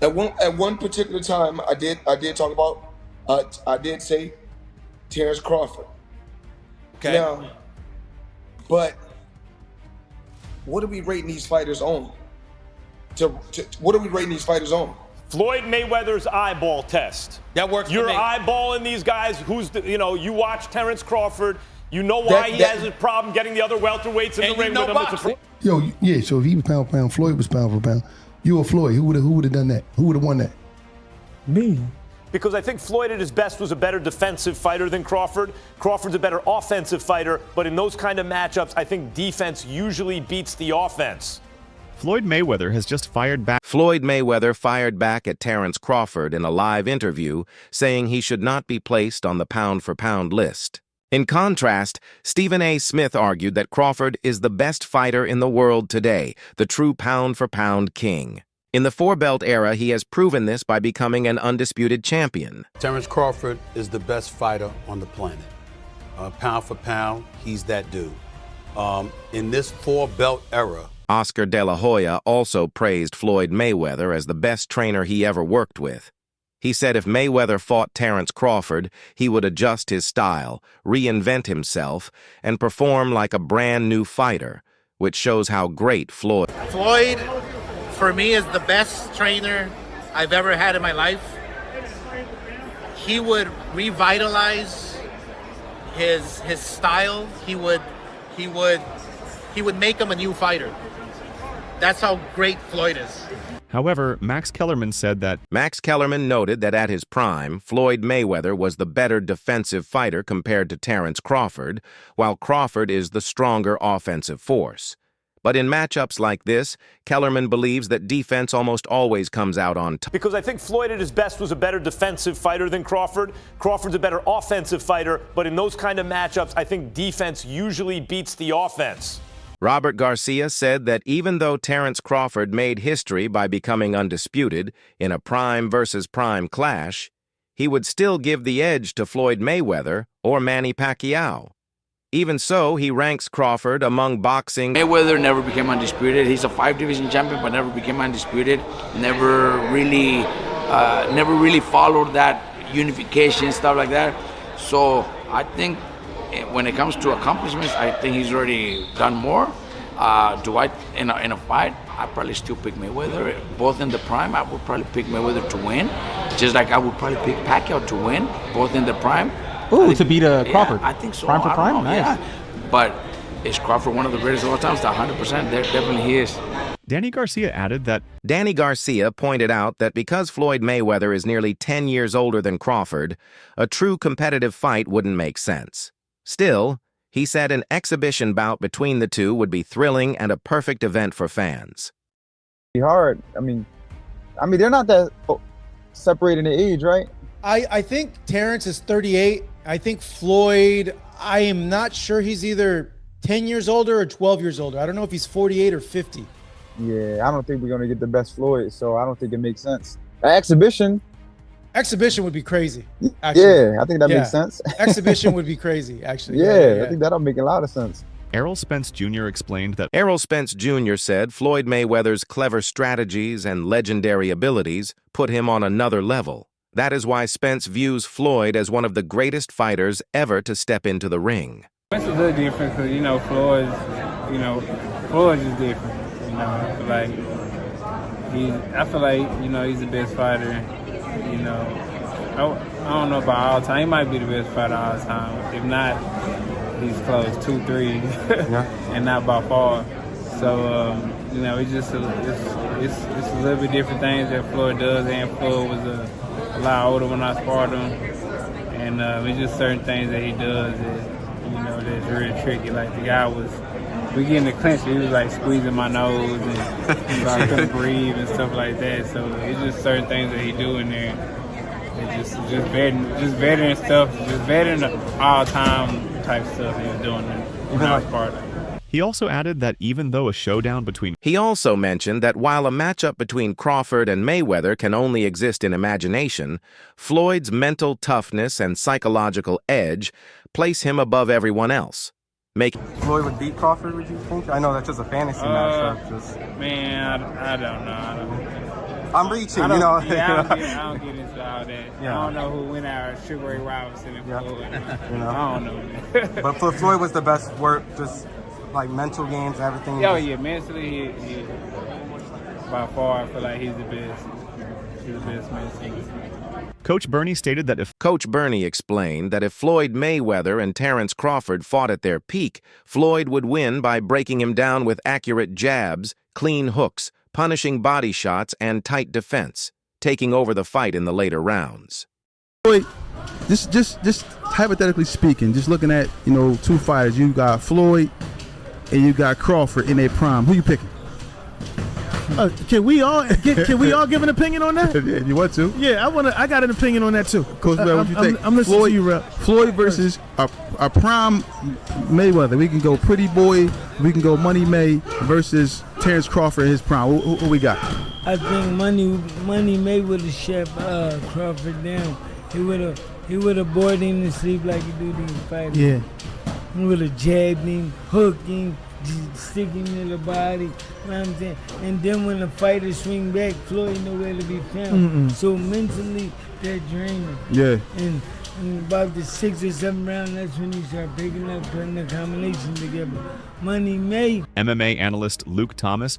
At one particular time, I did talk about I did say Terrence Crawford. Okay. Now, but what are we rating these fighters on? What are we rating these fighters on? Floyd Mayweather's eyeball test. That works for You're me. eyeballing these guys. You watch Terrence Crawford. You know why he has a problem getting the other welterweights in the ring with him. Boxing. Yeah, so if he was pound for pound, Floyd was pound for pound. You or Floyd, who would have done that? Who would have won that? Me. Because I think Floyd at his best was a better defensive fighter than Crawford. Crawford's a better offensive fighter, but in those kind of matchups, I think defense usually beats the offense. Floyd Mayweather has just fired back. Floyd Mayweather fired back at Terrence Crawford in a live interview, saying he should not be placed on the pound-for-pound list. In contrast, Stephen A. Smith argued that Crawford is the best fighter in the world today, the true pound-for-pound king. In the four-belt era, he has proven this by becoming an undisputed champion. Terrence Crawford is the best fighter on the planet. Pound for pound, he's that dude. In this four-belt era, Oscar De La Hoya also praised Floyd Mayweather as the best trainer he ever worked with. He said if Mayweather fought Terrence Crawford, he would adjust his style, reinvent himself, and perform like a brand-new fighter, which shows how great Floyd... Floyd, for me, is the best trainer I've ever had in my life. He would revitalize his style. He would make him a new fighter. That's how great Floyd is. However, Max Kellerman said that Max Kellerman noted that at his prime, Floyd Mayweather was the better defensive fighter compared to Terrence Crawford, while Crawford is the stronger offensive force. But in matchups like this, Kellerman believes that defense almost always comes out on top. Because I think Floyd at his best was a better defensive fighter than Crawford. Crawford's a better offensive fighter, but in those kind of matchups, I think defense usually beats the offense. Robert Garcia said that even though Terrence Crawford made history by becoming undisputed in a prime versus prime clash, he would still give the edge to Floyd Mayweather or Manny Pacquiao. Even so, he ranks Crawford among boxing... Mayweather never became undisputed. He's a 5-division champion, but never became undisputed. Never really followed that unification, stuff like that. So I think when it comes to accomplishments, I think he's already done more. In a fight, I probably still pick Mayweather. Both in the prime, I would probably pick Mayweather to win. Just like I would probably pick Pacquiao to win, both in the prime. Ooh, to beat Crawford. Yeah, I think so. Prime for prime? Nice. Yeah. But is Crawford one of the greatest of all time? 100%. There definitely he is. Danny Garcia added that Danny Garcia pointed out that because Floyd Mayweather is nearly 10 years older than Crawford, a true competitive fight wouldn't make sense. Still, he said an exhibition bout between the two would be thrilling and a perfect event for fans. Hard. I mean, they're not that separated in age, right? I think Terrence is 38. I think Floyd, I am not sure he's either 10 years older or 12 years older. I don't know if he's 48 or 50. Yeah, I don't think we're going to get the best Floyd, so I don't think it makes sense. Exhibition would be crazy, actually. Yeah, I think that makes sense. Exhibition would be crazy, actually. Yeah, I think that'll make a lot of sense. Errol Spence Jr. explained that Errol Spence Jr. said Floyd Mayweather's clever strategies and legendary abilities put him on another level. That is why Spence views Floyd as one of the greatest fighters ever to step into the ring. It's a little different because, Floyd's just different. I feel like, he's the best fighter. I don't know about all time. He might be the best fighter all time. If not, he's close 2-3, and not by far. So it's just it's a little bit different things that Floyd does. And Floyd was a lot older when I sparred him, and it's just certain things that he does that that's really tricky. Like the guy we get in the clinch, he was like squeezing my nose, and I couldn't breathe and stuff like that. So it's just certain things that he do in there. It's just veteran stuff, just veteran all-time type stuff he was doing when I was part of it. He also added that even though a showdown between... He also mentioned that while a matchup between Crawford and Mayweather can only exist in imagination, Floyd's mental toughness and psychological edge place him above everyone else. Floyd would beat Crawford, would you think? I know that's just a fantasy matchup. Man, I don't know. I'm reaching, I you know. don't get into all that. Yeah. I don't know who went out. Sugar Ray Robinson and Floyd. You know. I don't know, man. But for Floyd was the best work, just like mental games, everything. Oh yeah, mentally, he by far, I feel like he's the best. He's the best mentally. Coach Bernie stated that if Coach Bernie explained that if Floyd Mayweather and Terence Crawford fought at their peak, Floyd would win by breaking him down with accurate jabs, clean hooks, punishing body shots, and tight defense, taking over the fight in the later rounds. Floyd, just hypothetically speaking, just looking at, you know, two fighters, you got Floyd and you got Crawford in their prime. Who you picking? Can we all give an opinion on that? Yeah, you want to? Yeah, I got an opinion on that too. Coach, what you think? I'm listening to you, Rep. Floyd versus a prime Mayweather. We can go Pretty Boy. We can go Money May versus Terence Crawford in his prime. Who we got? I think Money May would have shut Crawford down. He would have bored him to sleep like he do these fighters. Yeah. He would have jabbed him, hooked him, stick him in the body. You know what I'm saying? And then when the fighters swing back, Floyd nowhere to be found. So mentally, they're draining. Yeah. And about the 6th or 7th round, that's when you start picking up, putting the combination together. Money May. MMA analyst Luke Thomas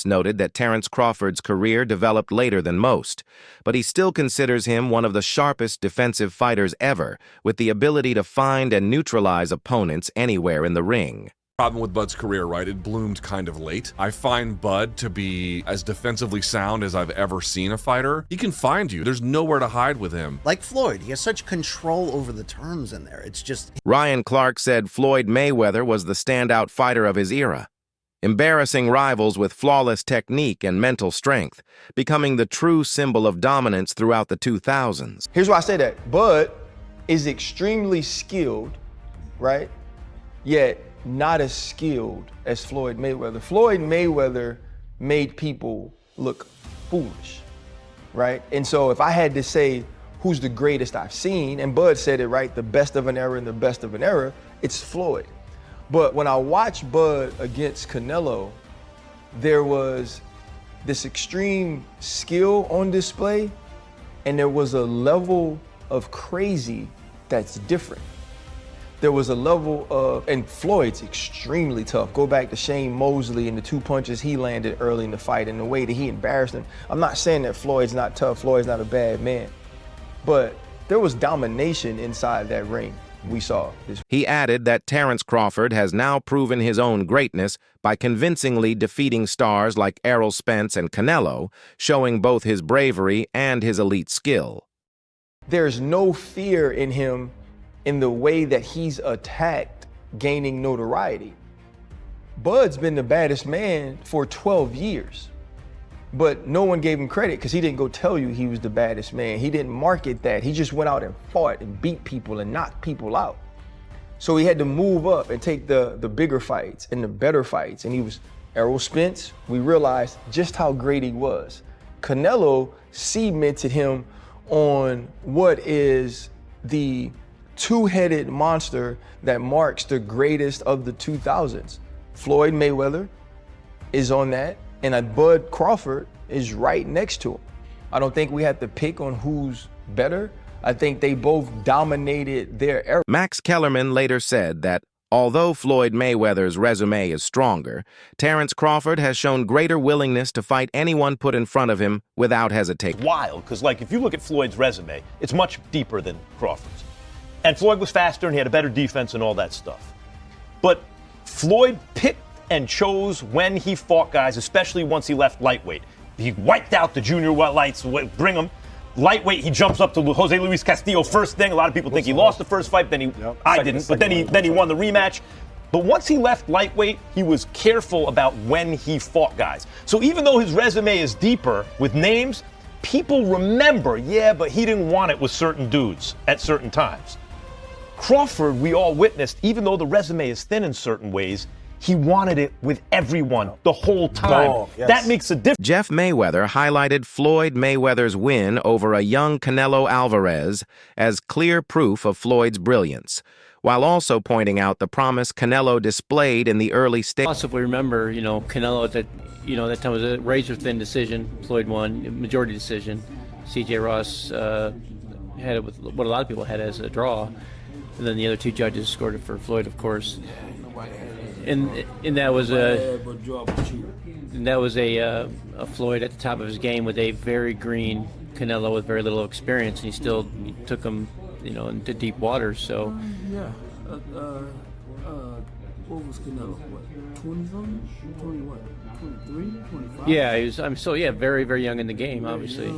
noted that Terence Crawford's career developed later than most, but he still considers him one of the sharpest defensive fighters ever, with the ability to find and neutralize opponents anywhere in the ring. Problem with Bud's career, right? It bloomed kind of late. I find Bud to be as defensively sound as I've ever seen a fighter. He can find you. There's nowhere to hide with him. Like Floyd, he has such control over the terms in there. It's just... Ryan Clark said Floyd Mayweather was the standout fighter of his era, embarrassing rivals with flawless technique and mental strength, becoming the true symbol of dominance throughout the 2000s. Here's why I say that. Bud is extremely skilled, right? Yet not as skilled as Floyd Mayweather. Floyd Mayweather made people look foolish, right? And so if I had to say who's the greatest I've seen, and Bud said it right, the best of an era and the best of an era, it's Floyd. But when I watched Bud against Canelo, there was this extreme skill on display, and there was a level of crazy that's different. There was a level of, and Floyd's extremely tough. Go back to Shane Mosley and the 2 punches he landed early in the fight and the way that he embarrassed him. I'm not saying that Floyd's not tough, Floyd's not a bad man, but there was domination inside that ring we saw. He added that Terence Crawford has now proven his own greatness by convincingly defeating stars like Errol Spence and Canelo, showing both his bravery and his elite skill. There's no fear in him in the way that he's attacked gaining notoriety. Bud's been the baddest man for 12 years, but no one gave him credit because he didn't go tell you he was the baddest man. He didn't market that. He just went out and fought and beat people and knocked people out. So he had to move up and take the bigger fights and the better fights. And he was Errol Spence. We realized just how great he was. Canelo cemented him on what is the two-headed monster that marks the greatest of the 2000s. Floyd Mayweather is on that, and Bud Crawford is right next to him. I don't think we have to pick on who's better. I think they both dominated their era. Max Kellerman later said that although Floyd Mayweather's resume is stronger, Terence Crawford has shown greater willingness to fight anyone put in front of him without hesitation. Wild, because like if you look at Floyd's resume, it's much deeper than Crawford's. And Floyd was faster and he had a better defense and all that stuff. But Floyd picked and chose when he fought guys, especially once he left lightweight. He wiped out the junior lights, bring him. Lightweight, he jumps up to Jose Luis Castillo first thing. A lot of people think he lost the first fight, then I didn't, but then he won the rematch. But once he left lightweight, he was careful about when he fought guys. So even though his resume is deeper with names, people remember, yeah, but he didn't want it with certain dudes at certain times. Crawford, we all witnessed, even though the resume is thin in certain ways, He wanted it with everyone the whole time. Dog, yes. That makes a difference. Jeff Mayweather highlighted Floyd Mayweather's win over a young Canelo Alvarez as clear proof of Floyd's brilliance, while also pointing out the promise Canelo displayed in the early stages. Also, if we remember, Canelo at that time was a razor-thin decision. Floyd won, majority decision. C.J. Ross had it with what a lot of people had as a draw, and then the other two judges scored it for Floyd, of course. And that was a Floyd at the top of his game with a very green Canelo with very little experience, and he still took him, into deep waters. So. What was Canelo? What, 20-something? 20 what? 23, 25? Yeah, he was. Very, very young in the game, obviously.